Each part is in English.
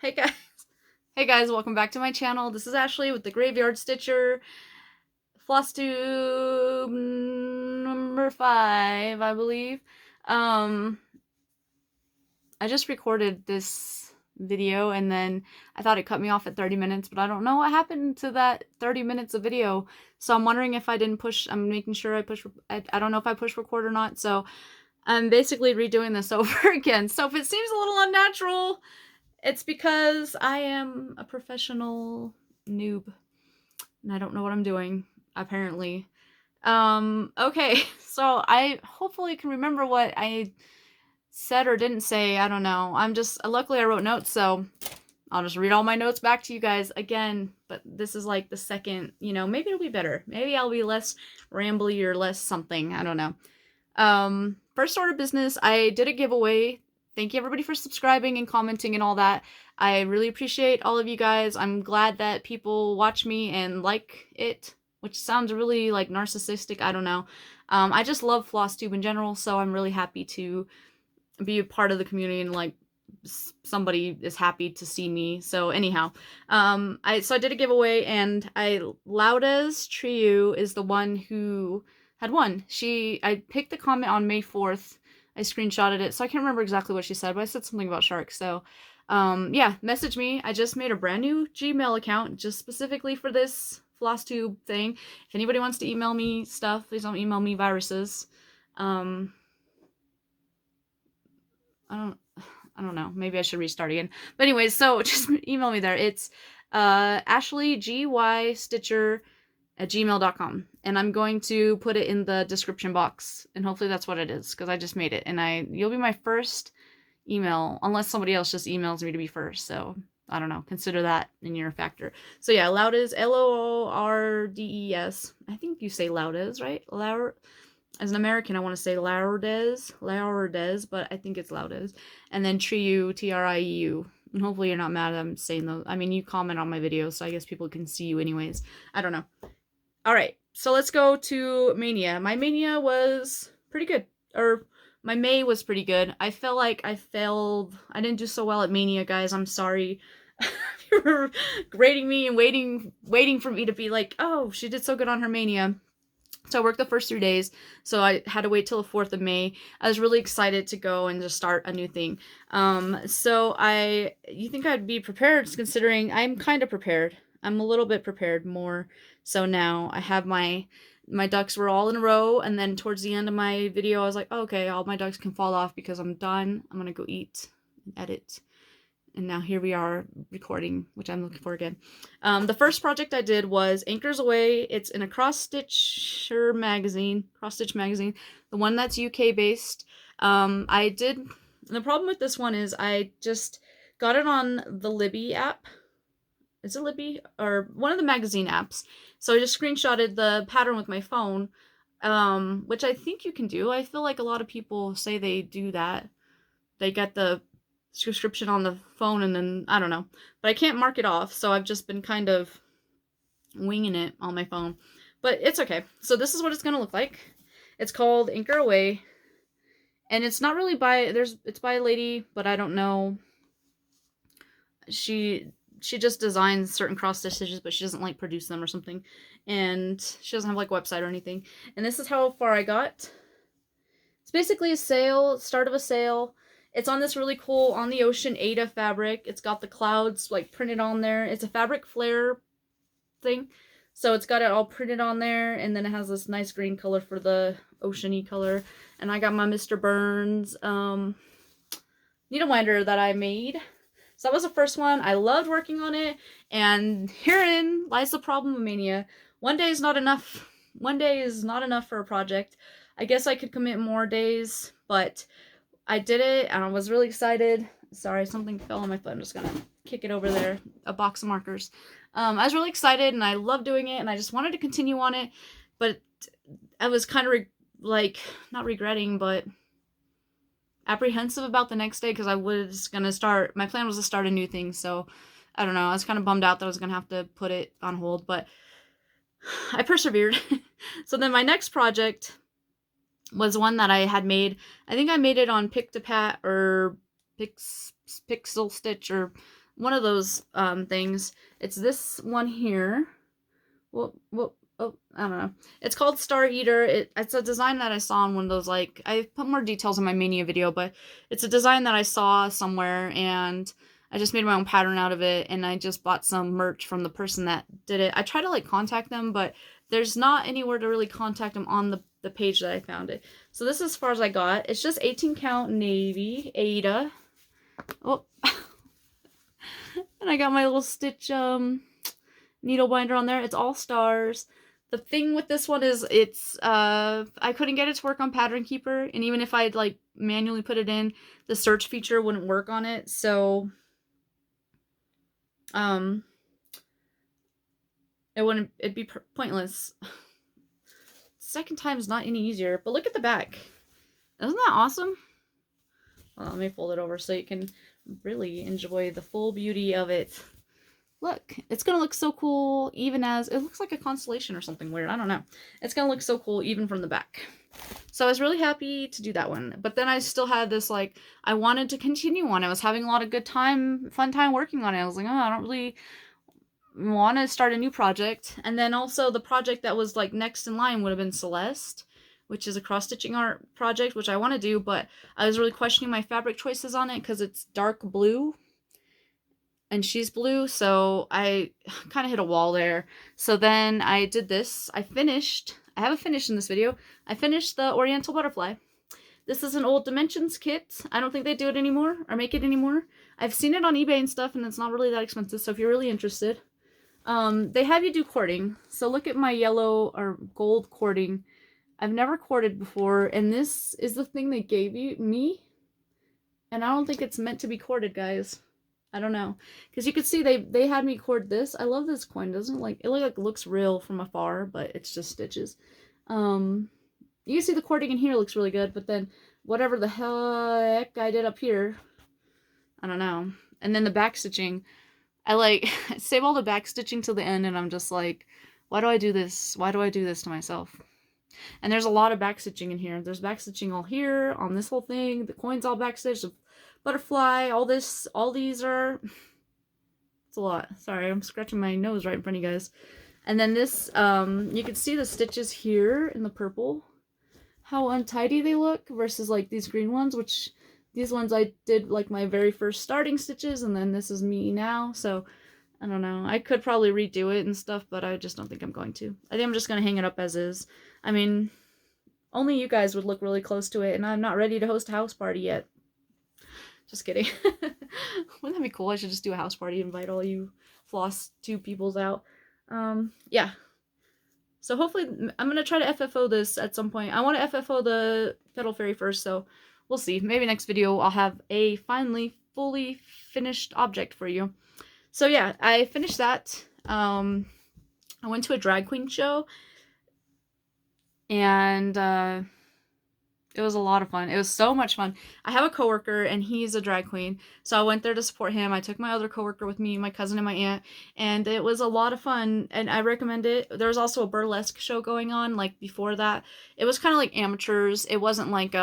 Hey guys, hey guys, welcome back to my channel. This is Ashley with the Graveyard Stitcher, Flosstube number 5, I believe. I just recorded this video and then I thought it cut me off at 30 minutes, but I don't know what happened to that 30 minutes of video. So I'm wondering if I didn't push, I'm making sure I push, I don't know if I push record or not. So I'm basically redoing this over again. So if it seems a little unnatural, it's because I am a professional noob and I don't know what I'm doing, apparently. Okay, so I hopefully can remember what I said or didn't say. I don't know. Luckily I wrote notes, so I'll just read all my notes back to you guys again. But this is like the second, maybe it'll be better. Maybe I'll be less rambly or less something. I don't know. First order of business, I did a giveaway. Thank you everybody for subscribing and commenting and all that. I really appreciate all of you guys. I'm glad that people watch me and like it, which sounds really like narcissistic. I don't know. I just love Flosstube in general, so I'm really happy to be a part of the community and like somebody is happy to see me. So anyhow, I did a giveaway and Lauda's Trio is the one who had won. I picked the comment on May 4th. I screenshotted it, so I can't remember exactly what she said, but I said something about sharks. So, yeah, message me. I just made a brand new Gmail account just specifically for this Flosstube thing. If anybody wants to email me stuff, please don't email me viruses. I don't know. Maybe I should restart again. But anyways, so just email me there. It's Ashley GY Stitcher at gmail.com, and I'm going to put it in the description box, and hopefully that's what it is, because I just made it, and you'll be my first email, unless somebody else just emails me to be first. So I don't know, consider that in your factor. So yeah, Laudes, Lourdes. I think you say Laudes, right? As an American, I want to say Lourdes, but I think it's Laudes. And then Triu, Triu. And hopefully you're not mad at them saying those. I mean, you comment on my videos, so I guess people can see you anyways. I don't know. Alright, so let's go to Maynia. My Maynia was pretty good. Or, my May was pretty good. I felt like I failed. I didn't do so well at Maynia, guys. I'm sorry. You were grading me and waiting for me to be like, oh, she did so good on her Maynia. So I worked the first 3 days, so I had to wait till the 4th of May. I was really excited to go and just start a new thing. You think I'd be prepared, considering I'm kind of prepared. I'm a little bit prepared more. So now I have my ducks were all in a row, and then towards the end of my video, I was like, oh, okay, all my ducks can fall off because I'm done. I'm gonna go eat and edit. And now here we are recording, which I'm looking for again. The first project I did was Anchors Aweigh. It's in a CrossStitcher magazine, CrossStitch magazine, the one that's UK based. The problem with this one is I just got it on the Libby app. Is it Libby? Or one of the magazine apps. So I just screenshotted the pattern with my phone, which I think you can do. I feel like a lot of people say they do that. They get the subscription on the phone and then I don't know, but I can't mark it off, so I've just been kind of winging it on my phone, but it's okay. So this is what it's gonna look like. It's called Anchor Aweigh, and it's not really it's by a lady, but I don't know, she just designs certain cross stitches, but she doesn't like produce them or something, and she doesn't have like a website or anything. And this is how far I got. It's basically a sale, start of a sale. It's on this really cool On the Ocean Aida fabric. It's got the clouds like printed on there. It's a fabric Flair thing. So it's got it all printed on there, and then it has this nice green color for the oceany color. And I got my Mr. Burns needle winder that I made. So that was the first one. I loved working on it, and herein lies the problem of Maynia. One day is not enough. One day is not enough for a project. I guess I could commit more days, but I did it, and I was really excited. Sorry, something fell on my foot. I'm just gonna kick it over there. A box of markers. I was really excited, and I loved doing it, and I just wanted to continue on it, but I was kind of not regretting, but apprehensive about the next day, because I was gonna start. My plan was to start a new thing, so I don't know. I was kind of bummed out that I was gonna have to put it on hold, but I persevered. So then my next project was one that I had made. I think I made it on Pick to Pat or Pixel Stitch or one of those things. It's this one here. Oh, I don't know. It's called Star Eater. It's a design that I saw on one of those, like, I put more details in my Maynia video, but it's a design that I saw somewhere, and I just made my own pattern out of it, and I just bought some merch from the person that did it. I tried to, like, contact them, but there's not anywhere to really contact them on the page that I found it. So this is as far as I got. It's just 18 count navy, Aida. Oh. And I got my little stitch, needle binder on there. It's all stars. The thing with this one is it's I couldn't get it to work on Pattern Keeper, and even if I'd like manually put it in, the search feature wouldn't work on it. So it'd be pointless. Second time is not any easier, but look at the back. Isn't that awesome? Well, let me fold it over so you can really enjoy the full beauty of it. Look, it's gonna look so cool even as, it looks like a constellation or something weird, I don't know. It's gonna look so cool even from the back. So I was really happy to do that one. But then I still had this, like, I wanted to continue on. I was having a lot of fun time working on it. I was like, oh, I don't really want to start a new project. And then also the project that was like next in line would have been Celeste, which is a cross-stitching art project, which I want to do, but I was really questioning my fabric choices on it because it's dark blue and she's blue, so I kind of hit a wall there. So then I did this. I haven't finished in this video. I finished the Oriental Butterfly. This is an old Dimensions kit. I don't think they do it anymore or make it anymore. I've seen it on eBay and stuff, and it's not really that expensive, so if you're really interested. They have you do cording. So look at my yellow or gold cording. I've never corded before, and this is the thing they gave me. And I don't think it's meant to be corded, guys. I don't know. Because you could see they had me cord this. I love this coin. Doesn't it, like, it looks real from afar, but it's just stitches. You can see the cording in here looks really good, but then whatever the heck I did up here, I don't know. And then the back stitching, I save all the back stitching till the end, and I'm just like, why do I do this? Why do I do this to myself? And there's a lot of back stitching in here. There's back stitching all here on this whole thing. The coin's all back stitched. The butterfly, all these are, it's a lot. Sorry, I'm scratching my nose right in front of you guys. And then this, you can see the stitches here in the purple, how untidy they look versus like these green ones, which these ones I did like my very first starting stitches, and then this is me now. So I don't know. I could probably redo it and stuff, but I just don't think I'm going to. I think I'm just going to hang it up as is. I mean, only you guys would look really close to it, and I'm not ready to host a house party yet. Just kidding. Wouldn't that be cool? I should just do a house party, invite all you Flosstube peoples out. Yeah. So hopefully, I'm going to try to FFO this at some point. I want to FFO the Petal Fairy first, so we'll see. Maybe next video I'll have a finally fully finished object for you. So yeah, I finished that. I went to a drag queen show, and it was a lot of fun. It was so much fun. I have a coworker, and he's a drag queen, so I went there to support him. I took my other coworker with me, my cousin and my aunt, and it was a lot of fun, and I recommend it. There was also a burlesque show going on, like, before that. It was kind of like amateurs. It wasn't like,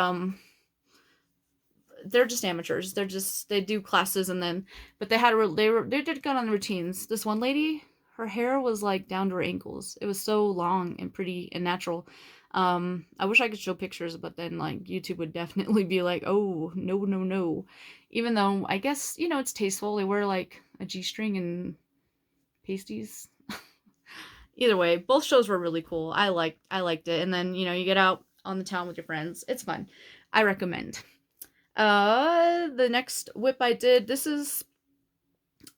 they're just amateurs. They do classes, and then, but they did good on routines. This one lady, her hair was like down to her ankles. It was so long and pretty and natural. I wish I could show pictures, but then like YouTube would definitely be like, oh, no. Even though I guess, you know, it's tasteful. They wear like a G-string and pasties. Either way, both shows were really cool. I liked it. And then, you know, you get out on the town with your friends. It's fun. I recommend. The next whip I did, this is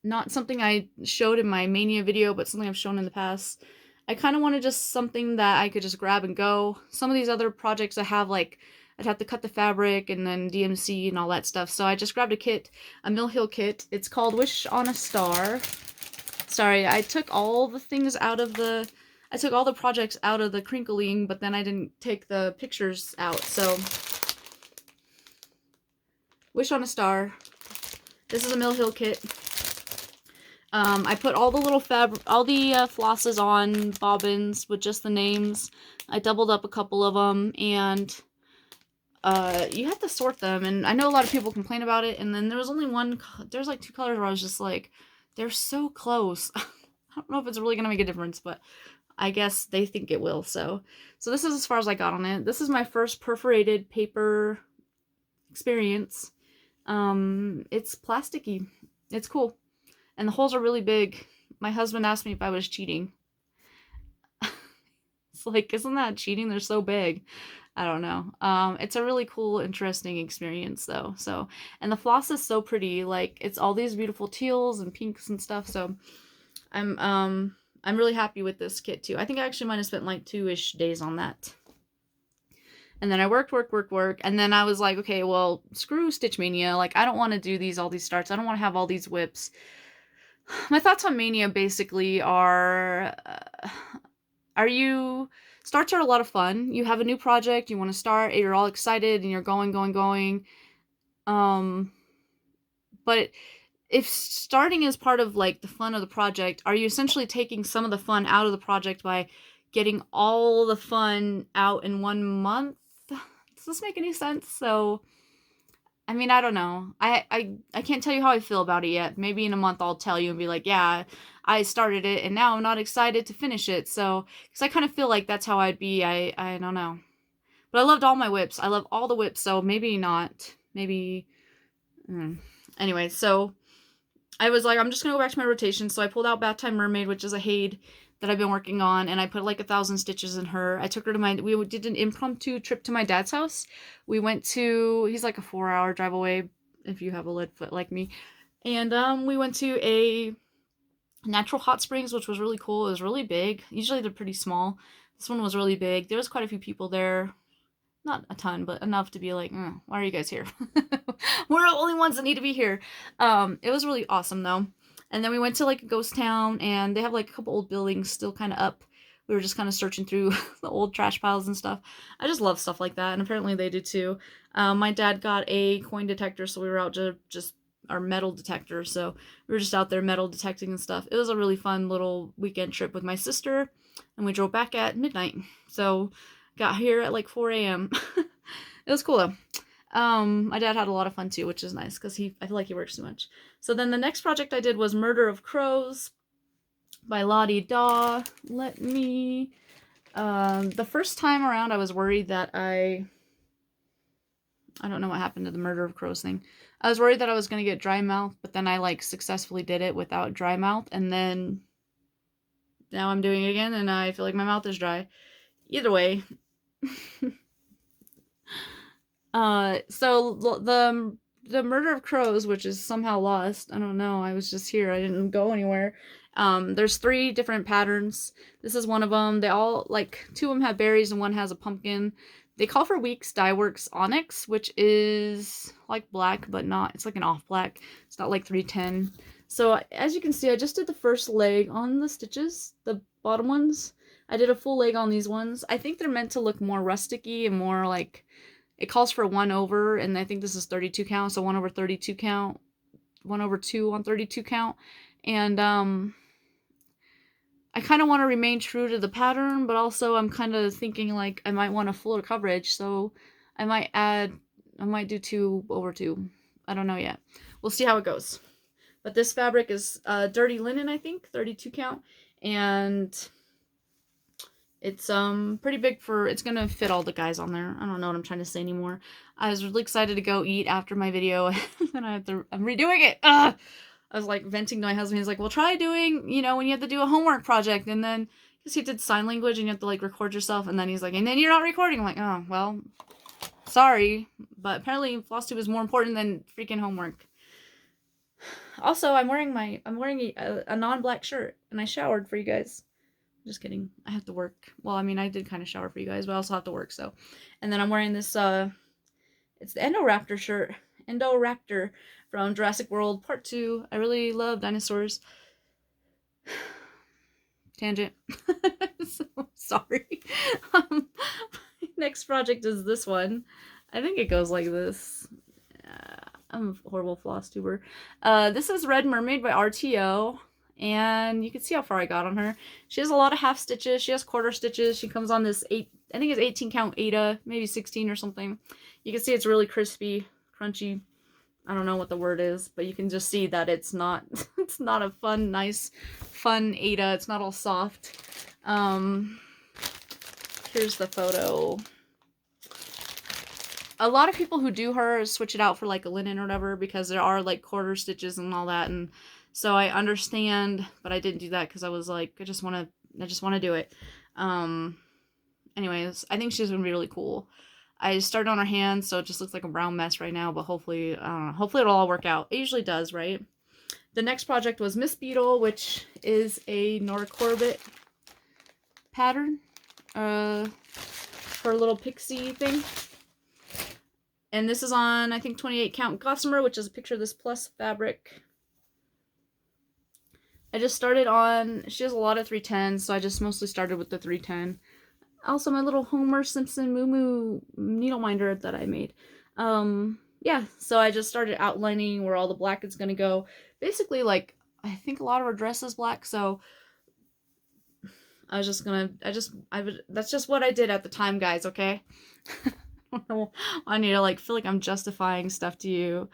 not something I showed in my Maynia video, but something I've shown in the past. I kind of wanted just something that I could just grab and go. Some of these other projects I have, like, I'd have to cut the fabric and then DMC and all that stuff. So I just grabbed a kit, a Mill Hill kit. It's called Wish on a Star. Sorry, I took all the things out of the, I took all the projects out of the crinkling, but then I didn't take the pictures out. So Wish on a Star. This is a Mill Hill kit. I put all the little flosses on bobbins with just the names. I doubled up a couple of them, and you have to sort them, and I know a lot of people complain about it, and then there was only there's like 2 colors where I was just like, they're so close. I don't know if it's really gonna make a difference, but I guess they think it will. So this is as far as I got on it. This is my first perforated paper experience. It's plasticky. It's cool. And the holes are really big. My husband asked me if I was cheating. It's like, isn't that cheating? They're so big. I don't know. It's a really cool, interesting experience though. So, and the floss is so pretty. Like, it's all these beautiful teals and pinks and stuff. So I'm really happy with this kit too. I think I actually might have spent like 2-ish days on that. And then I worked, and then I was like, okay, well, screw Stitch Mania. Like, I don't want to do all these starts. I don't want to have all these whips. My thoughts on Mania basically are, starts are a lot of fun. You have a new project, you want to start, you're all excited, and you're going. But if starting is part of, like, the fun of the project, are you essentially taking some of the fun out of the project by getting all the fun out in 1 month? Does this make any sense? So, I mean, I don't know. I can't tell you how I feel about it yet. Maybe in a month I'll tell you and be like, yeah, I started it and now I'm not excited to finish it. So, because I kind of feel like that's how I'd be. I don't know. But I loved all my whips. I love all the whips, so maybe not. Maybe... Anyway, so I was like, I'm just going to go back to my rotation. So I pulled out Bath Time Mermaid, which is a Haid that I've been working on, and I put like 1,000 stitches in her. I took her to we did an impromptu trip to my dad's house. We went to, he's like a 4-hour drive away if you have a lead foot like me. And we went to a natural hot springs, which was really cool. It was really big. Usually they're pretty small. This one was really big. There was quite a few people there. Not a ton, but enough to be like, why are you guys here? We're the only ones that need to be here. It was really awesome though. And then we went to like a ghost town, and they have like a couple old buildings still kind of up. We were just kind of searching through the old trash piles and stuff. I just love stuff like that, and apparently they did too. My dad got a coin detector, so we were out to just our metal detector. So we were just out there metal detecting and stuff. It was a really fun little weekend trip with my sister, and we drove back at midnight. So got here at like 4 a.m. It was cool though. My dad had a lot of fun too, which is nice because I feel like he works too much. So then the next project I did was Murder of Crows by Lottie Daw. The first time around I was worried that I don't know what happened to the Murder of Crows thing. I was worried that I was going to get dry mouth, but then I like successfully did it without dry mouth, and then now I'm doing it again and I feel like my mouth is dry. Either way. So the Murder of Crows, which is somehow lost. I don't know. I was just here. I didn't go anywhere. There's 3 different patterns. This is one of them. They all, like, 2 of them have berries and 1 has a pumpkin. They call for Weeks Dye Works Onyx, which is like black, but not. It's like an off black. It's not like 310. So as you can see, I just did the first leg on the stitches, the bottom ones. I did a full leg on these ones. I think they're meant to look more rusticy and more like, it calls for 1 over, and I think this is 32 count, so 1 over 32 count, 1 over 2 on 32 count. And I kind of want to remain true to the pattern, but also I'm kind of thinking like I might want a fuller coverage, so I might do 2 over 2. I don't know yet. We'll see how it goes. But this fabric is dirty linen, I think, 32 count, and it's pretty big it's gonna fit all the guys on there. I don't know what I'm trying to say anymore. I was really excited to go eat after my video, and I'm redoing it. I was like venting to my husband. He's like, well, try doing, when you have to do a homework project, and then, because he did sign language and you have to like record yourself, and then he's like, and then you're not recording. I'm like, oh, well, sorry, but apparently Flosstube is more important than freaking homework. Also, I'm wearing a non-black shirt, and I showered for you guys. Just kidding. I have to work. Well, I mean, I did kind of shower for you guys, but I also have to work, so. And then I'm wearing this, it's the Endoraptor shirt. Endoraptor from Jurassic World Part 2. I really love dinosaurs. Tangent. So sorry. Next project is this one. I think it goes like this. I'm a horrible floss tuber. This is Red Mermaid by RTO. And you can see how far I got on her. She has a lot of half stitches. She has quarter stitches. She comes on this I think it's 18 count Aida, maybe 16 or something. You can see it's really crispy, crunchy. I don't know what the word is, but you can just see that it's not it's not a fun, nice, fun Aida. It's not all soft. Here's the photo. A lot of people who do her switch it out for like a linen or whatever because there are like quarter stitches and all that, and so I understand, but I didn't do that because I was like, I just want to do it. Anyways, I think she's gonna be really cool. I started on her hand, so it just looks like a brown mess right now, but hopefully, I don't know, hopefully it'll all work out. It usually does, right? The next project was Miss Beetle, which is a Nora Corbett pattern. Her little pixie thing. And this is on, I think, 28 count Gossamer, which is a picture of this plus fabric. I just started on, she has a lot of 310s, so I just mostly started with the 310. Also, my little Homer Simpson Moo Moo needle minder that I made. Yeah, so I just started outlining where all the black is going to go. Basically, like, I think a lot of her dress is black, so I was just gonna, that's just what I did at the time, guys, okay? I need to, like, feel like I'm justifying stuff to you.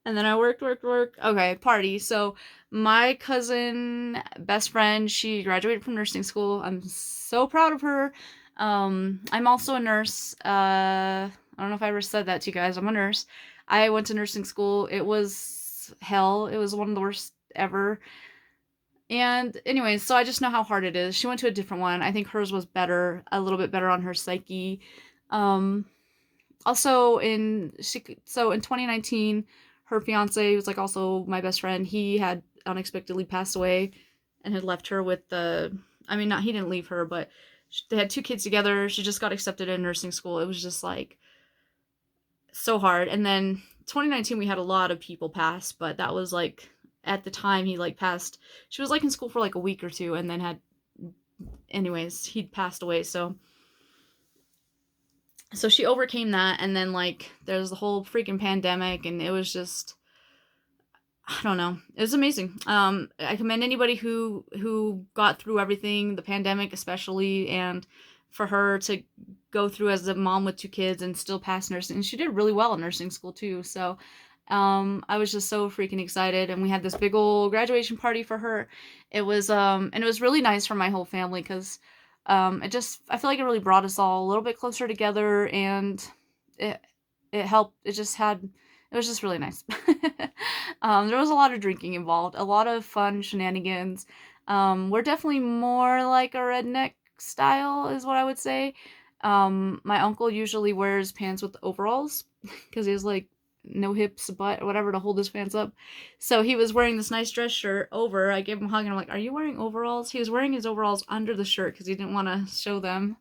And then I worked. Okay, party. So my cousin, best friend, she graduated from nursing school. I'm so proud of her. I'm also a nurse. I don't know if I ever said that to you guys. I'm a nurse. I went to nursing school. It was hell. It was one of the worst ever. And anyways, so I just know how hard it is. She went to a different one. I think hers was better, a little bit better on her psyche. Also in 2019, her fiance was like also my best friend. He had unexpectedly passed away and had left her with the, I mean, not, he didn't leave her, but they had 2 kids together. She just got accepted in nursing school. It was just like so hard. And then 2019, we had a lot of people pass, but that was like, at the time he like passed, she was like in school for like a week or 2 and then anyways, he'd passed away. So she overcame that, and then like there's the whole freaking pandemic, and it was just, I don't know, it was amazing. I commend anybody who got through everything, the pandemic especially, and for her to go through as a mom with 2 kids and still pass nursing, and she did really well in nursing school too. So I was just so freaking excited, and we had this big old graduation party for her. It was and it was really nice for my whole family because I feel like it really brought us all a little bit closer together, and it helped. It was just really nice. There was a lot of drinking involved, a lot of fun shenanigans. We're definitely more like a redneck style is what I would say. My uncle usually wears pants with overalls because he has like no hips, butt, whatever to hold his pants up. So he was wearing this nice dress shirt over. I gave him a hug and I'm like, are you wearing overalls? He was wearing his overalls under the shirt because he didn't want to show them.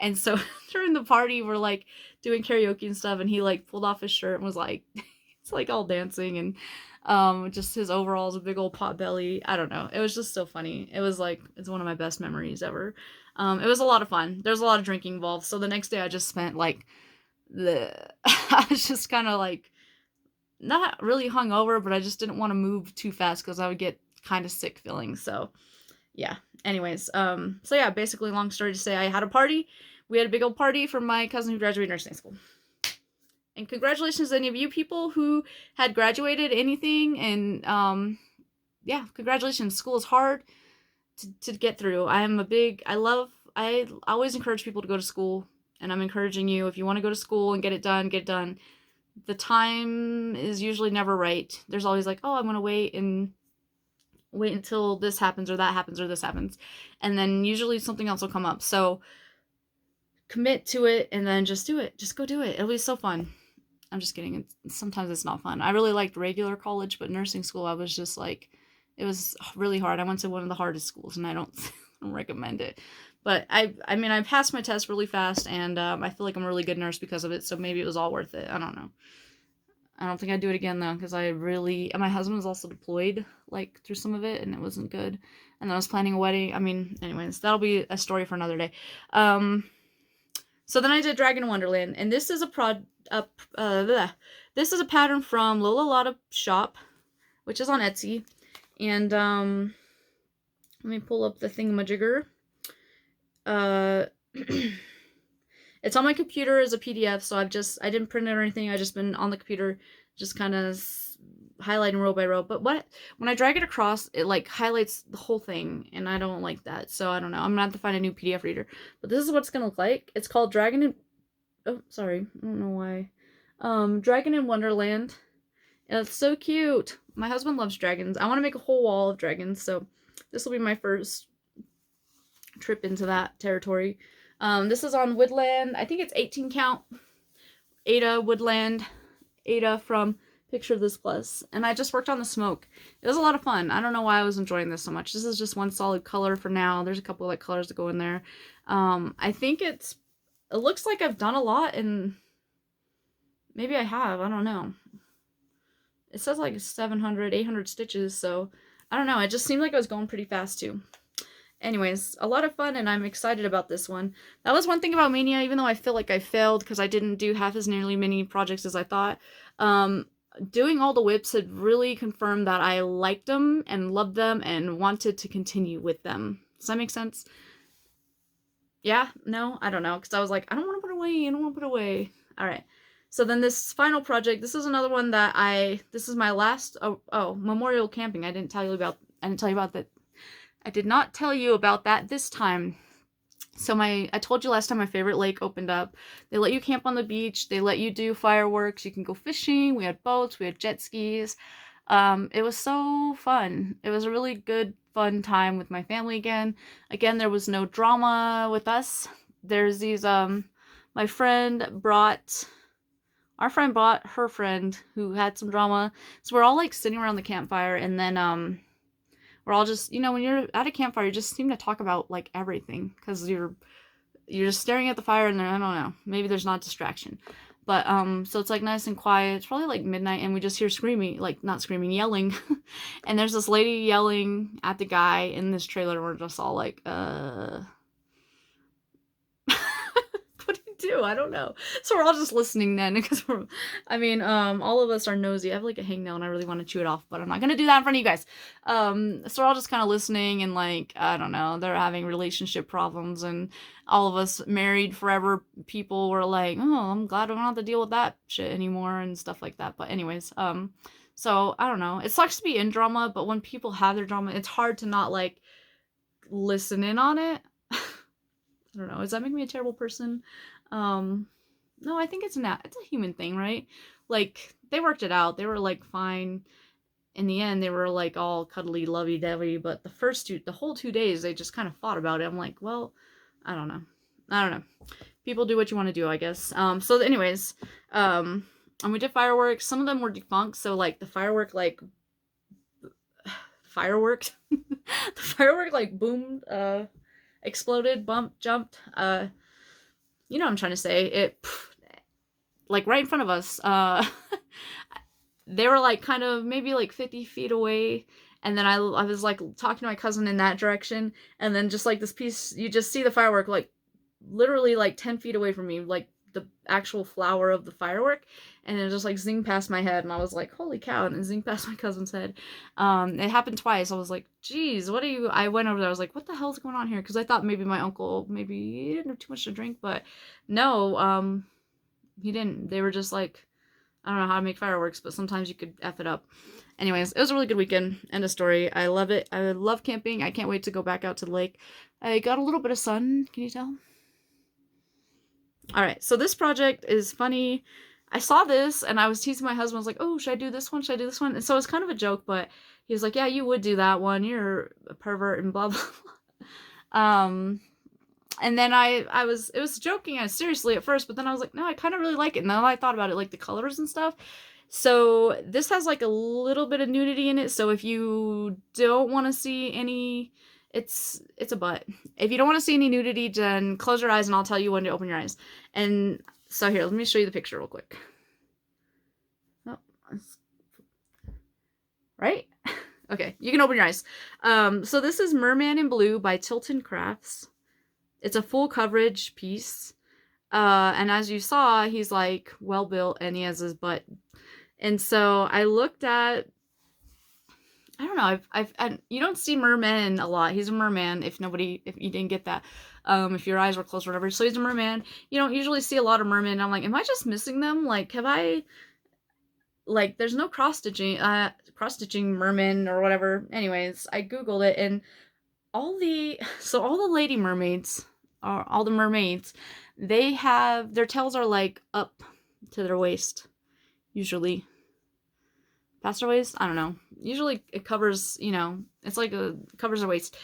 And so during the party, we're like doing karaoke and stuff, and he like pulled off his shirt and was like, it's like all dancing, and just his overalls, a big old pot belly. I don't know. It was just so funny. It was like, it's one of my best memories ever. It was a lot of fun. There's a lot of drinking involved. So the next day I just spent like I was just kind of like not really hungover, but I just didn't want to move too fast because I would get kind of sick feeling. So yeah. Anyways, so yeah, basically long story to say, I had a party. We had a big old party for my cousin who graduated nursing school. And congratulations to any of you people who had graduated anything. And yeah, congratulations. School is hard to get through. I always encourage people to go to school, and I'm encouraging you, if you want to go to school and get it done, get it done. The time is usually never right. There's always like, oh, I'm going to wait until this happens or that happens or this happens. And then usually something else will come up. So commit to it and then just do it. Just go do it. It'll be so fun. I'm just kidding. Sometimes it's not fun. I really liked regular college, but nursing school, I was just like, it was really hard. I went to one of the hardest schools, and I don't recommend it. But I mean, I passed my test really fast, and I feel like I'm a really good nurse because of it, so maybe it was all worth it. I don't know. I don't think I'd do it again, though, because and my husband was also deployed, like, through some of it, and it wasn't good. And then I was planning a wedding. I mean, anyways, that'll be a story for another day. So then I did Dragon Wonderland, and this is this is a pattern from LolaLottaShop, which is on Etsy. And let me pull up the thingamajigger. It's on my computer as a PDF, so I didn't print it or anything. I just been on the computer, just kind of highlighting row by row. But when I drag it across, it like highlights the whole thing, and I don't like that. So I don't know. I'm gonna have to find a new PDF reader. But this is what it's gonna look like. It's called Dragon in... Oh, sorry. I don't know why. Dragon in Wonderland. And it's so cute. My husband loves dragons. I want to make a whole wall of dragons, so this will be my first trip into that territory. This is on Woodland. I think it's 18 count. Aida, Woodland. Aida from Picture This Plus. And I just worked on the smoke. It was a lot of fun. I don't know why I was enjoying this so much. This is just one solid color for now. There's a couple of like colors that go in there. I think it looks like I've done a lot, and maybe I have. I don't know. It says like 700, 800 stitches, so I don't know. It just seemed like I was going pretty fast too. Anyways, a lot of fun, and I'm excited about this one. That was one thing about Maynia, even though I feel like I failed because I didn't do half as nearly many projects as I thought. Doing all the whips had really confirmed that I liked them and loved them and wanted to continue with them. Does that make sense? Yeah? No? I don't know, because I was like, I don't want to put away, I don't want to put away. Alright. So then this final project, this is another one that this is my last, memorial camping. I didn't tell you about that. I did not tell you about that this time. So I told you last time my favorite lake opened up. They let you camp on the beach. They let you do fireworks. You can go fishing. We had boats. We had jet skis. It was so fun. It was a really good, fun time with my family again. Again, there was no drama with us. There's these, our friend brought her friend who had some drama. So we're all like sitting around the campfire, and then we're all just, you know, when you're at a campfire, you just seem to talk about like everything because you're just staring at the fire, and then I don't know, maybe there's not distraction. But so it's like nice and quiet. It's probably like midnight, and we just hear screaming, like not screaming, yelling. And there's this lady yelling at the guy in this trailer, and we're just all like, what do you do? I don't know. So we're all just listening then, because all of us are nosy. I have like a hangnail and I really want to chew it off, but I'm not gonna do that in front of you guys. So we're all just kind of listening, and like, I don't know, they're having relationship problems, and all of us married forever people were like, oh, I'm glad I don't have to deal with that shit anymore and stuff like that. But anyways, so I don't know. It sucks to be in drama, but when people have their drama, it's hard to not like listen in on it. I don't know. Does that make me a terrible person? No, I think it's a human thing, right? Like, they worked it out. They were like fine. In the end, they were like all cuddly, lovey-dovey, but the whole 2 days, they just kind of fought about it. I'm like, well, I don't know. People do what you want to do, I guess. So anyways, and we did fireworks. Some of them were defunct, so like the firework, like fireworked. The firework like boomed, exploded, bumped, jumped, you know what I'm trying to say. It, like, right in front of us. They were, like, kind of maybe, like, 50 feet away. And then I was, like, talking to my cousin in that direction. And then just, like, this piece, you just see the firework, like, literally, like, 10 feet away from me. Like, the actual flower of the firework. And it just, like, zinged past my head. And I was like, holy cow. And it zinged past my cousin's head. It happened twice. I was like, geez, what are you... I went over there. I was like, what the hell's going on here? Because I thought maybe my uncle, maybe he didn't have too much to drink. But no, he didn't. They were just like, I don't know how to make fireworks, but sometimes you could F it up. Anyways, it was a really good weekend. End of story. I love it. I love camping. I can't wait to go back out to the lake. I got a little bit of sun. Can you tell? Alright, so this project is funny. I saw this, and I was teasing my husband. I was like, oh, should I do this one? Should I do this one? And so it's kind of a joke, but he was like, yeah, you would do that one. You're a pervert and blah, blah, blah. And then it was joking seriously at first, but then I was like, no, I kind of really like it. And then I thought about it, like the colors and stuff. So this has like a little bit of nudity in it. So if you don't want to see any, it's a butt. If you don't want to see any nudity, then close your eyes and I'll tell you when to open your eyes. And so here, let me show you the picture real quick. Oh, right? Okay, you can open your eyes. So this is Merman in Blue by Tilton Crafts. It's a full coverage piece. And as you saw, he's like well built and he has his butt. And so I looked at, I don't know, you don't see Merman a lot. He's a merman if you didn't get that. if your eyes were closed or whatever. So he's a merman. You don't usually see a lot of mermen. I'm like, am I just missing them? Like, have I, like, there's no cross-stitching merman or whatever. Anyways, I Googled it, and all the lady mermaids, or all the mermaids, they have, their tails are like up to their waist, usually. Past their waist? I don't know. Usually it covers, you know, it's like covers their waist.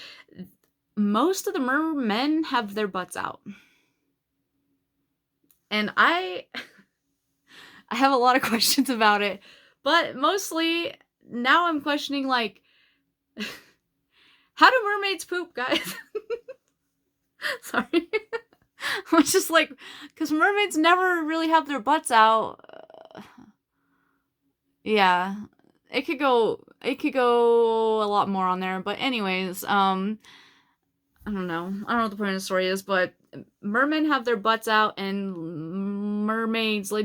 Most of the mermen have their butts out. And I have a lot of questions about it, but mostly now I'm questioning, like, how do mermaids poop, guys? Sorry. I was just like, because mermaids never really have their butts out. Yeah, it could go a lot more on there, but anyways, I don't know what the point of the story is, but mermen have their butts out, and mermaids usually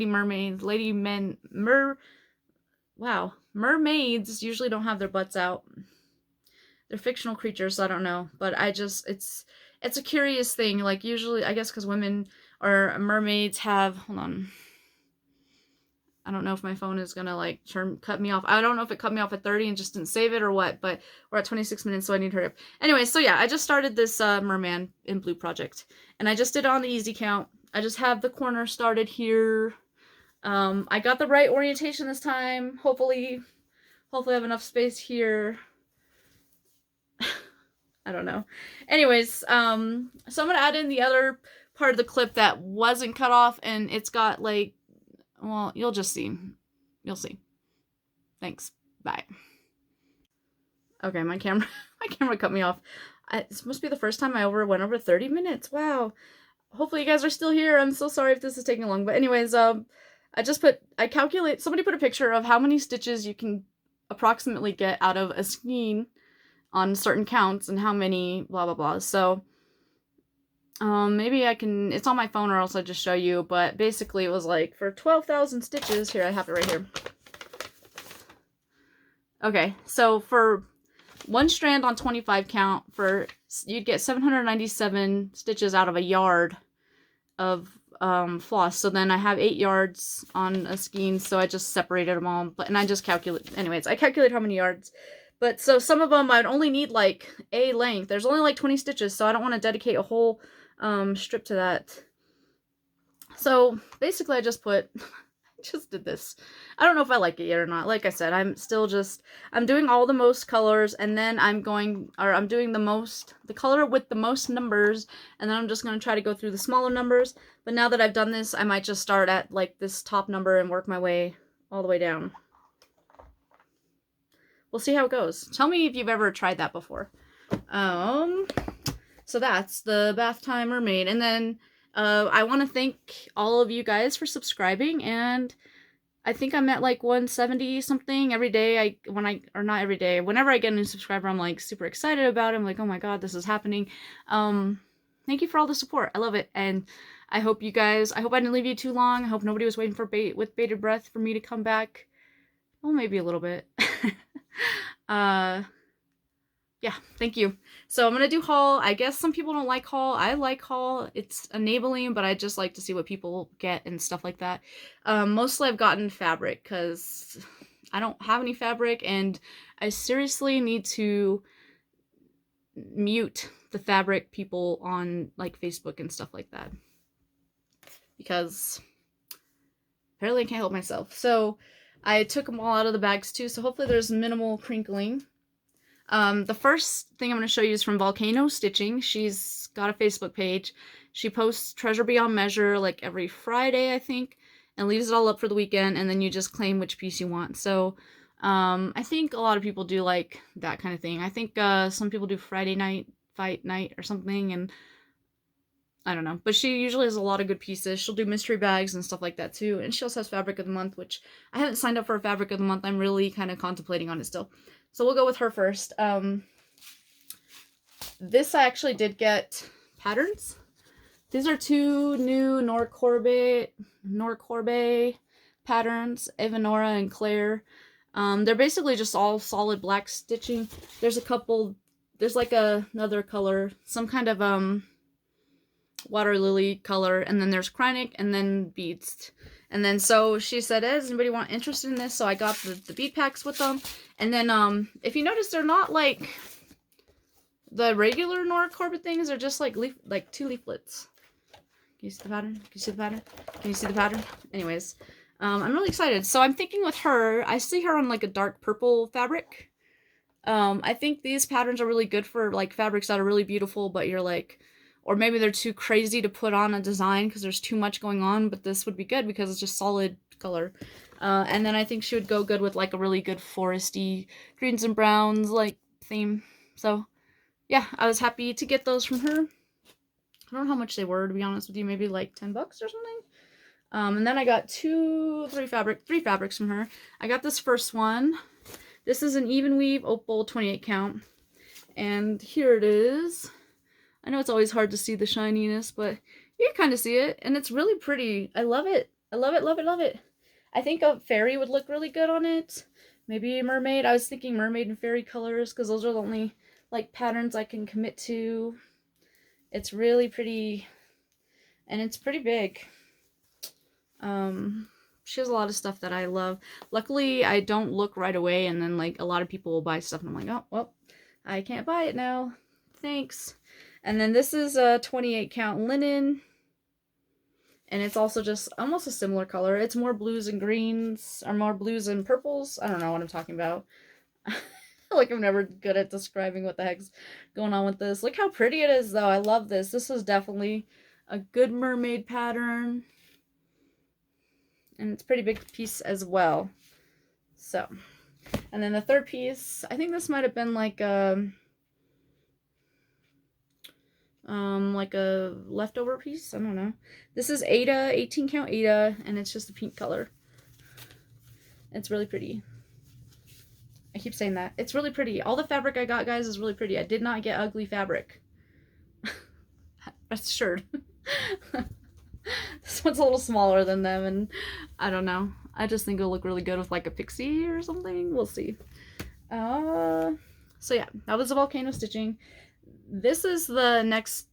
don't have their butts out. They're fictional creatures, so I don't know, but it's a curious thing. Like, usually, I guess because women or mermaids have, hold on, I don't know if my phone is gonna, like, cut me off. I don't know if it cut me off at 30 and just didn't save it or what, but we're at 26 minutes, so I need to hurry up. Anyway, so yeah, I just started this Merman in Blue project, and I just did it on the easy count. I just have the corner started here. I got the right orientation this time. Hopefully I have enough space here. I don't know. Anyways, so I'm gonna add in the other part of the clip that wasn't cut off, and it's got, like, well, you'll just see. You'll see. Thanks. Bye. Okay, my camera cut me off. This must be the first time I went over 30 minutes. Wow. Hopefully you guys are still here. I'm so sorry if this is taking long. But anyways, somebody put a picture of how many stitches you can approximately get out of a skein on certain counts and how many blah blah blah. So maybe it's on my phone, or else I'll just show you, but basically it was like, for 12,000 stitches, here, I have it right here. Okay, so for one strand on 25 count, you'd get 797 stitches out of a yard of floss. So then I have 8 yards on a skein, so I just separated them all, and I just anyways, I calculate how many yards. But so some of them I'd only need, like, a length. There's only like 20 stitches, so I don't want to dedicate a whole strip to that. So basically I just did this. I don't know if I like it yet or not. Like I said, I'm doing all the most colors, and then I'm doing the color with the most numbers, and then I'm just going to try to go through the smaller numbers. But now that I've done this, I might just start at, like, this top number and work my way all the way down. We'll see how it goes. Tell me if you've ever tried that before. So that's the Bath Time Mermaid. And then I want to thank all of you guys for subscribing, and I think I'm at, like, 170 something every day. Not every day, whenever I get a new subscriber, I'm, like, super excited about it. I'm like, oh my god, this is happening. Thank you for all the support. I love it, and I hope I didn't leave you too long. I hope nobody was waiting with bated breath for me to come back. Well, maybe a little bit. Yeah, thank you. So I'm gonna do haul. I guess some people don't like haul. I like haul. It's enabling, but I just like to see what people get and stuff like that. Mostly I've gotten fabric, because I don't have any fabric, and I seriously need to mute the fabric people on, like, Facebook and stuff like that, because apparently I can't help myself. So I took them all out of the bags too, so hopefully there's minimal crinkling. The first thing I'm going to show you is from Volcano Stitching. She's got a Facebook page. She posts Treasure Beyond Measure, like, every Friday, I think, and leaves it all up for the weekend, and then you just claim which piece you want. So I think a lot of people do, like, that kind of thing. I think some people do Friday night, fight night or something, and I don't know. But she usually has a lot of good pieces. She'll do mystery bags and stuff like that too. And she also has Fabric of the Month, which I haven't signed up for a Fabric of the Month. I'm really kind of contemplating on it still. So we'll go with her first. This I actually did get patterns. These are 2 new Nora Corbett patterns, Nora and Claire. They're basically just all solid black stitching. There's a couple, there's like another color, some kind of water lily color, and then there's Krynic, and then beads. And then so she said, does anybody want interested in this? So I got the bead packs with them. And then if you notice, they're not like the regular Nora Corbett things, they're just like two leaflets. Can you see the pattern? Can you see the pattern? Can you see the pattern? Anyways, I'm really excited. So I'm thinking with her, I see her on like a dark purple fabric. I think these patterns are really good for like fabrics that are really beautiful, but you're like, or maybe they're too crazy to put on a design because there's too much going on, but this would be good because it's just solid color. And then I think she would go good with like a really good foresty greens and browns like theme. So yeah, I was happy to get those from her. I don't know how much they were, to be honest with you, maybe like 10 bucks or something. And then I got three fabrics from her. I got this first one. This is an even weave opal 28 count. And here it is. I know it's always hard to see the shininess, but you can kind of see it. And it's really pretty. I love it. I love it, love it, love it. I think a fairy would look really good on it. Maybe a mermaid. I was thinking mermaid and fairy colors because those are the only like patterns I can commit to. It's really pretty. And it's pretty big. She has a lot of stuff that I love. Luckily, I don't look right away, and then like a lot of people will buy stuff and I'm like, oh, well, I can't buy it now. Thanks. And then this is a 28 count linen. And it's also just almost a similar color. It's more blues and greens, or more blues and purples. I don't know what I'm talking about. I feel like I'm never good at describing what the heck's going on with this. Look how pretty it is, though. I love this. This is definitely a good mermaid pattern. And it's a pretty big piece as well. So, and then the third piece, I think this might have been like a leftover piece. I don't know. This is Aida, 18 count Aida, and it's just a pink color. It's really pretty. I keep saying that. It's really pretty. All the fabric I got, guys, is really pretty. I did not get ugly fabric. Rest assured. This one's a little smaller than them, and I don't know. I just think it'll look really good with like a pixie or something. We'll see. So yeah, that was the volcano stitching. This is the next.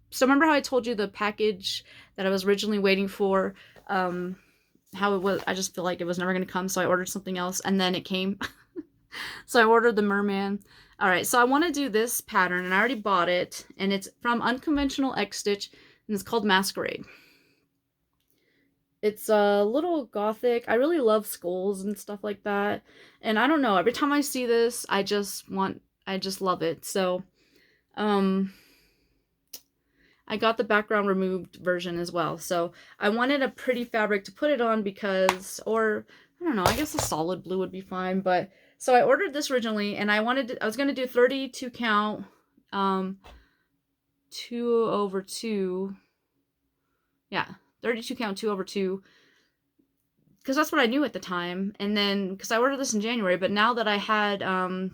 So remember how I told you the package that I was originally waiting for, how it was, I just feel like it was never going to come, so I ordered something else, and then it came. So I ordered the Merman. All right, so I want to do this pattern, and I already bought it, and it's from Unconventional X Stitch, and it's called Masquerade. It's a little gothic. I really love skulls and stuff like that, and I don't know, every time I see this, I just love it. So, I got the background removed version as well. So I wanted a pretty fabric to put it on because, or I don't know, I guess a solid blue would be fine. But so I ordered this originally, and I was going to do 32 count, 2/2. Yeah, 32 count, 2/2. Because that's what I knew at the time. And then, because I ordered this in January, but now that I had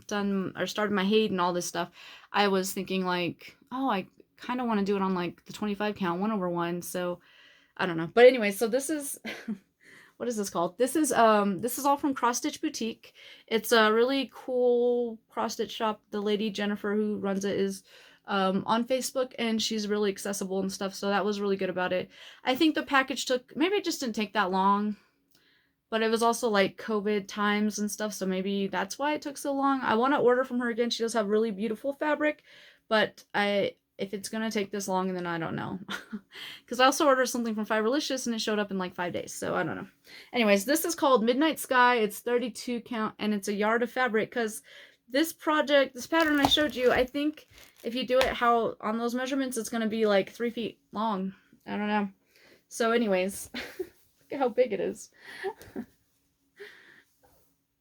done or started my Haid and all this stuff, I was thinking like, oh, I kind of want to do it on like the 25 count 1/1. So I don't know. But anyway, so this is what is this called? This is all from Cross Stitch Boutique. It's a really cool cross stitch shop. The lady Jennifer who runs it is on Facebook, and she's really accessible and stuff. So that was really good about it. I think the package maybe it just didn't take that long. But it was also like COVID times and stuff, so maybe that's why it took so long. I want to order from her again. She does have really beautiful fabric, but if it's going to take this long, then I don't know. Because I also ordered something from Fiberlicious, and it showed up in like 5 days, so I don't know. Anyways, this is called Midnight Sky. It's 32 count, and it's a yard of fabric, because this pattern I showed you, I think if you do it on those measurements, it's going to be like 3 feet long. I don't know. So anyways... Look at how big it is.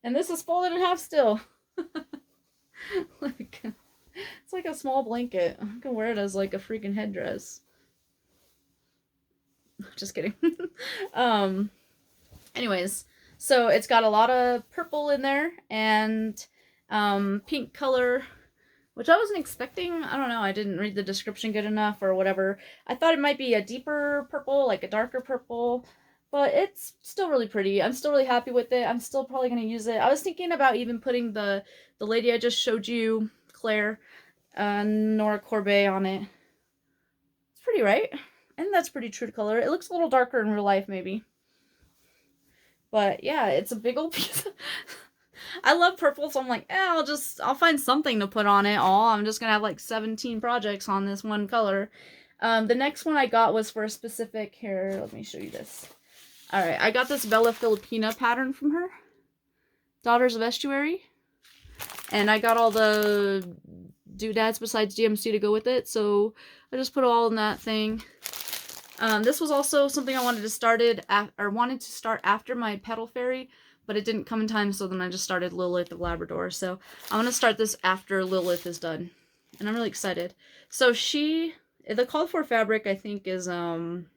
And this is folded in half still. It's like a small blanket. I can wear it as like a freaking headdress. Just kidding. Anyways, so it's got a lot of purple in there and pink color, which I wasn't expecting. I don't know. I didn't read the description good enough or whatever. I thought it might be a deeper purple, like a darker purple. But it's still really pretty. I'm still really happy with it. I'm still probably going to use it. I was thinking about even putting the lady I just showed you, Flair, Nora Corbett on it. It's pretty, right? And that's pretty true to color. It looks a little darker in real life, maybe. But yeah, it's a big old piece. I love purple, so I'm like, I'll find something to put on it all. I'm just gonna have like 17 projects on this one color. The next one I got was for a specific, here, let me show you this. Alright, I got this Bella Filipina pattern from her. Daughters of Estuary. And I got all the doodads besides DMC to go with it, so I just put it all in that thing. This was also something I wanted to start after my Petal Fairy, but it didn't come in time, so then I just started Lilith of Labrador. So I'm going to start this after Lilith is done, and I'm really excited. So the called for fabric, I think, is from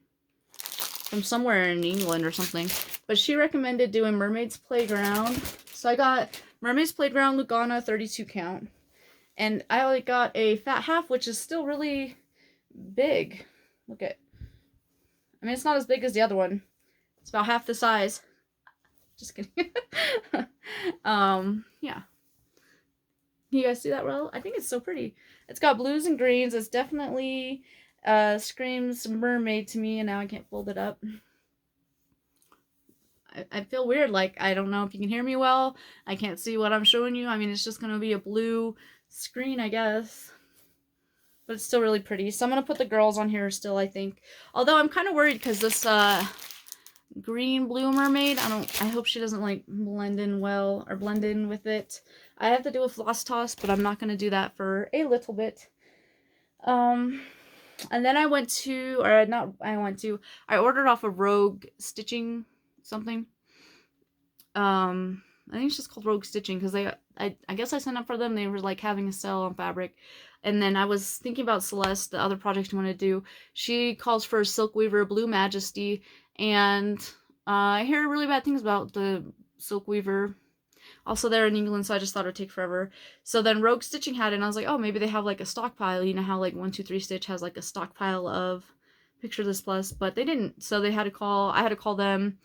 somewhere in England or something, but she recommended doing Mermaid's Playground. So I got Mermaid's Playground Lugana 32 count, and I only got a fat half, which is still really big. Look at, I mean, it's not as big as the other one. It's about half the size. Just kidding. Yeah. You guys see that well? I think it's so pretty. It's got blues and greens. It's definitely screams mermaid to me, and now I can't fold it up. I feel weird, like, I don't know if you can hear me well. I can't see what I'm showing you. I mean, it's just going to be a blue screen, I guess. But it's still really pretty. So I'm going to put the girls on here still, I think. Although I'm kind of worried because this green blue mermaid, I hope she doesn't like blend in well or blend in with it. I have to do a floss toss, but I'm not going to do that for a little bit. And then I ordered off of Rogue Stitching something. I think it's just called Rogue Stitching because I guess I signed up for them. They were like having a sale on fabric. And then I was thinking about Celeste, the other project I want to do. She calls for a Silk Weaver Blue Majesty, and I hear really bad things about the Silk Weaver. Also, they're in England, so I just thought it would take forever. So then Rogue Stitching had it, and I was like, oh, maybe they have like a stockpile. You know how like 123 Stitch has like a stockpile of Picture This Plus, but they didn't. So I had to call them.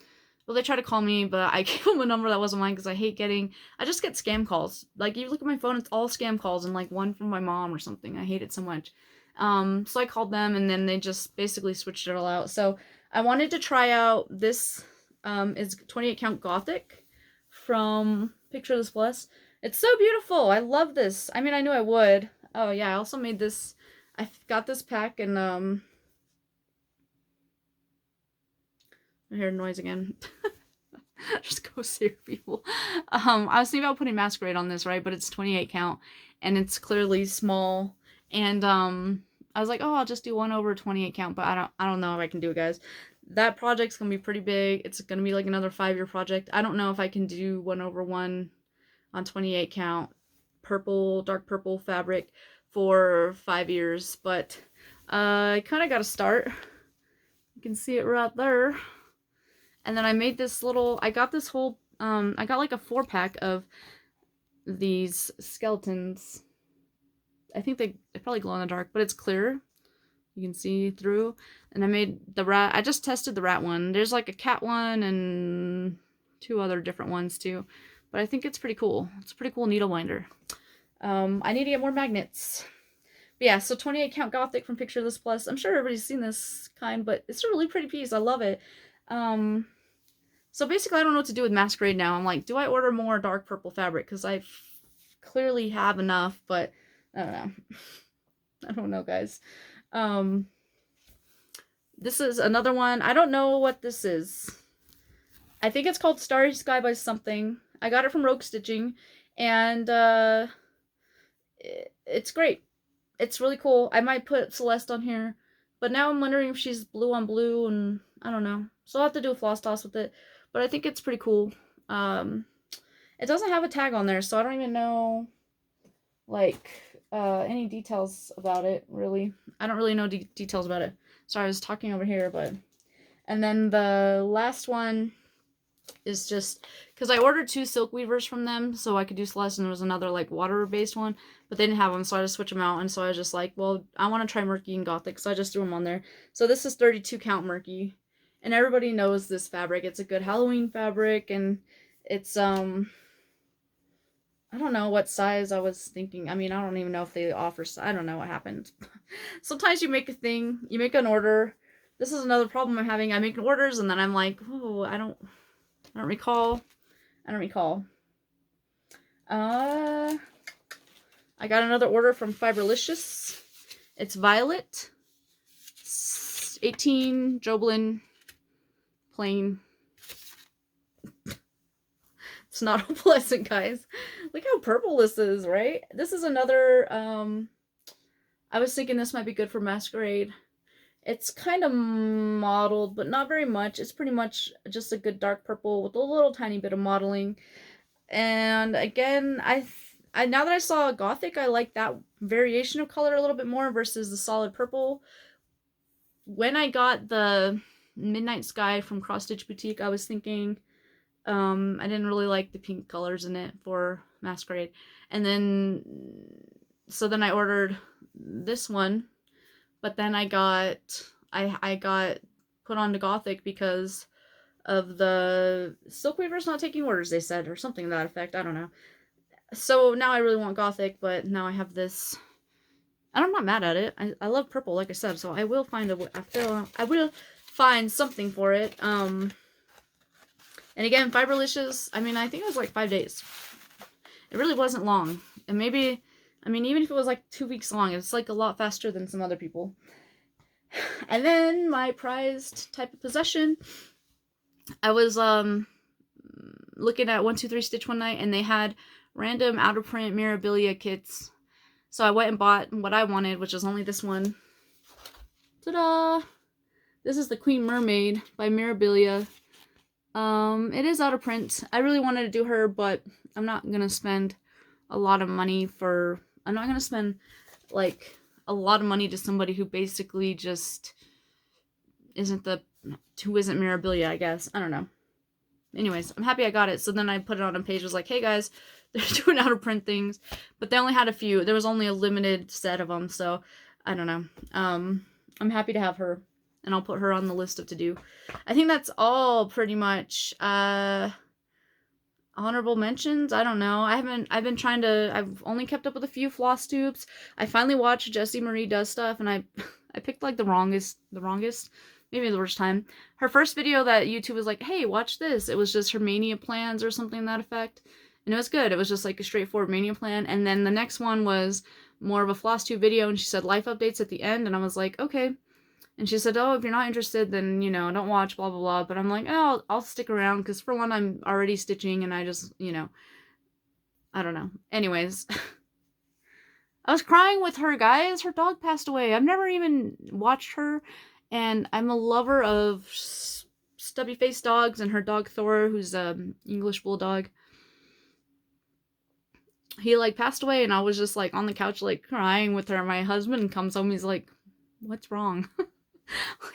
Well, they tried to call me, but I gave them a number that wasn't mine because I just get scam calls. Like, you look at my phone, it's all scam calls and like one from my mom or something. I hate it so much. So I called them, and then they just basically switched it all out. So I wanted to try out this, is 28 count Gothic from Picture This Plus. It's so beautiful. I love this. I mean, I knew I would. Oh yeah, I also made this. I got this pack, and I hear noise again. Just go see people. I was thinking about putting Masquerade on this, right? But it's 28 count, and it's clearly small. And I was like, oh, I'll just do 1 over 28 count, but I don't know if I can do it, guys. That project's gonna be pretty big. It's gonna be like another 5-year project. I don't know if I can do 1 over 1 on 28 count purple, dark purple fabric for 5 years, but I kind of got to start. You can see it right there. And then I made this little, I got this whole, I got like a 4-pack of these skeletons. I think they probably glow in the dark, but it's clear. You can see through. And I made the rat, I just tested the rat one. There's like a cat one and 2 other different ones too. But I think it's pretty cool. It's a pretty cool needle winder. I need to get more magnets. But yeah, so 28 count Gothic from Picture This Plus. I'm sure everybody's seen this kind, but it's a really pretty piece. I love it. So basically I don't know what to do with Masquerade now. I'm like, do I order more dark purple fabric? Because I clearly have enough, but I don't know. I don't know, guys. This is another one. I don't know what this is. I think it's called Starry Sky by something. I got it from Rogue Stitching, and it's great. It's really cool. I might put Celeste on here, but now I'm wondering if she's blue on blue, and I don't know. So I'll have to do a floss toss with it, but I think it's pretty cool. It doesn't have a tag on there, so I don't even know, like, any details about it, really. I don't really know details about it. Sorry, I was talking over here, but... And then the last one is just... Because I ordered 2 Silk Weavers from them, so I could do Celeste, and there was another, like, water-based one, but they didn't have them, so I just switched them out, and so I was just like, well, I want to try Murky and Gothic, so I just threw them on there. So this is 32 count Murky, and everybody knows this fabric. It's a good Halloween fabric, and it's, I don't know what size I was thinking. I mean, I don't even know if they offer, I don't know what happened. Sometimes you make a thing, you make an order. This is another problem I'm having. I make orders and then I'm like, oh, I don't recall. I don't recall. I got another order from Fiberlicious. It's Violet. 18 Joblin plain. It's not pleasant, guys. Look how purple this is, right? This is another, I was thinking this might be good for Masquerade. It's kind of mottled, but not very much. It's pretty much just a good dark purple with a little tiny bit of modeling. And again, I now that I saw Gothic, I like that variation of color a little bit more versus the solid purple. When I got the Midnight Sky from CrossStitch Boutique, I was thinking I didn't really like the pink colors in it for Masquerade. And then, so then I ordered this one, but then I got put on to Gothic because of the Silk Weaver's not taking orders, they said, or something to that effect. I don't know. So now I really want Gothic, but now I have this. And I'm not mad at it. I love purple, like I said, so I will find I will find something for it. And again, Fiberlicious, I mean, I think it was like 5 days. It really wasn't long. And maybe, I mean, even if it was like 2 weeks long, it's like a lot faster than some other people. And then my prized type of possession, I was looking at 123 Stitch one night, and they had random out of print Mirabilia kits. So I went and bought what I wanted, which was only this one. Ta-da! This is the Queen Mermaid by Mirabilia. It is out of print. I really wanted to do her, but I'm not gonna spend a lot of money for, I'm not gonna spend like a lot of money to somebody who basically just isn't Mirabilia, I guess. I don't know. Anyways, I'm happy I got it. So then I put it on a page, was like, hey guys, they're doing out of print things, but they only had a few. There was only a limited set of them, so I don't know. I'm happy to have her, and I'll put her on the list of to do. I think that's all pretty much. Honorable mentions, I don't know. I've been trying to, I've only kept up with a few Flosstubes. I finally watched Jessie Marie Does Stuff, and I picked like the wrongest, maybe the worst time. Her first video that YouTube was like, hey, watch this. It was just her Maynia plans or something to that effect. And it was good. It was just like a straightforward Maynia plan. And then the next one was more of a Flosstube video, and she said life updates at the end, and I was like, okay. And she said, oh, if you're not interested, then, you know, don't watch, blah, blah, blah. But I'm like, oh, I'll stick around, because for one, I'm already stitching, and I just, you know, I don't know. Anyways, I was crying with her, guys. Her dog passed away. I've never even watched her, and I'm a lover of stubby-faced dogs, and her dog Thor, who's an English bulldog. He, like, passed away, and I was just, like, on the couch, like, crying with her. My husband comes home, he's like, what's wrong?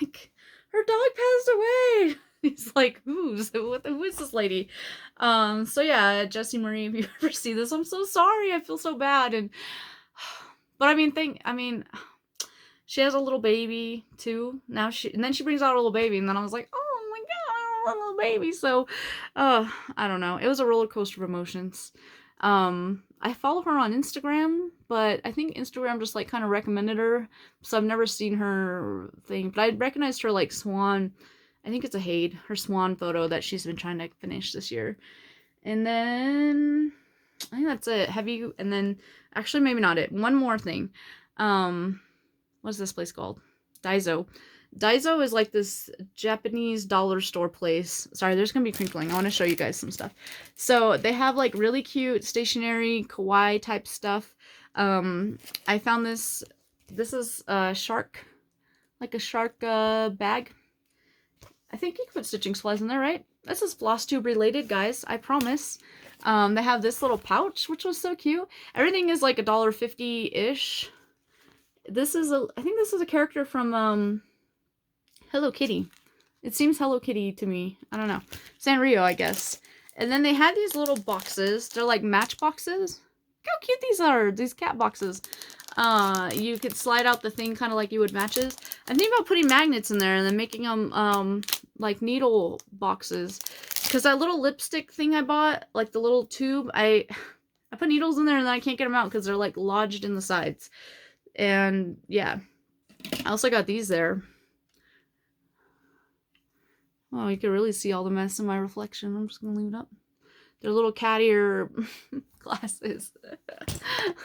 Like, her dog passed away. He's like, who is this lady? So yeah, Jessie Marie, if you ever see this, I'm so sorry. I feel so bad. And but I mean, she has a little baby too. Now and then she brings out a little baby, and then I was like, oh my god, a little baby. So I don't know. It was a roller coaster of emotions. I follow her on Instagram, but I think Instagram just like kind of recommended her, so I've never seen her thing, but I recognized her like swan, I think it's a Haid, her swan photo that she's been trying to finish this year. And then I think that's it. And then actually maybe not it. One more thing. What's this place called? Daiso. Daiso is like this Japanese dollar store place. Sorry, there's gonna be crinkling. I want to show you guys some stuff. So they have like really cute stationery kawaii type stuff. I found this. This is a shark, like a shark bag. I think you can put stitching supplies in there, right? This is Flosstube related, guys. I promise. They have this little pouch, which was so cute. Everything is like $1.50-ish. This is I think this is a character from Hello Kitty. It seems Hello Kitty to me. I don't know. Sanrio, I guess. And then they had these little boxes. They're like match boxes. Look how cute these are. These cat boxes. You could slide out the thing kind of like you would matches. I'm thinking about putting magnets in there and then making them like needle boxes. Because that little lipstick thing I bought, like the little tube, I I put needles in there and then I can't get them out because they're like lodged in the sides. And yeah, I also got these there. Oh, you can really see all the mess in my reflection. I'm just gonna leave it up. They're little cat ear glasses.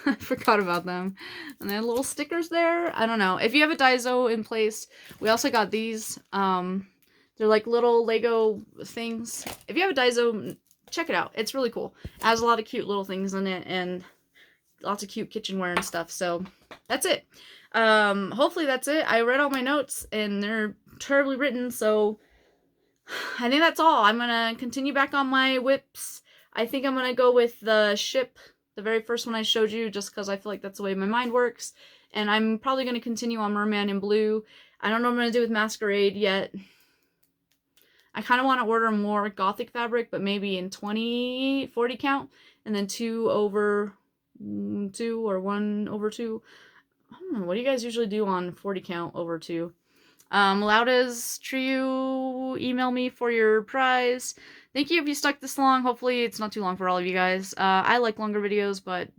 I forgot about them. And they have little stickers there. I don't know. If you have a Daiso in place, we also got these. They're like little Lego things. If you have a Daiso, check it out. It's really cool. It has a lot of cute little things in it and lots of cute kitchenware and stuff. So that's it. Hopefully that's it. I read all my notes and they're terribly written, so I think that's all. I'm gonna continue back on my whips. I think I'm gonna go with the ship, the very first one I showed you, just because I feel like that's the way my mind works. And I'm probably gonna continue on Merman in blue. I don't know what I'm gonna do with Masquerade yet. I kind of want to order more gothic fabric, but maybe in 40 count, and then 2 over 2 or 1 over 2. I don't know. What do you guys usually do on 40 count over 2? Louta's Trio, email me for your prize. Thank you if you stuck this long. Hopefully it's not too long for all of you guys. I like longer videos, but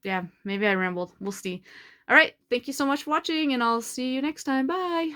yeah, maybe I rambled. We'll see. Alright, thank you so much for watching, and I'll see you next time. Bye!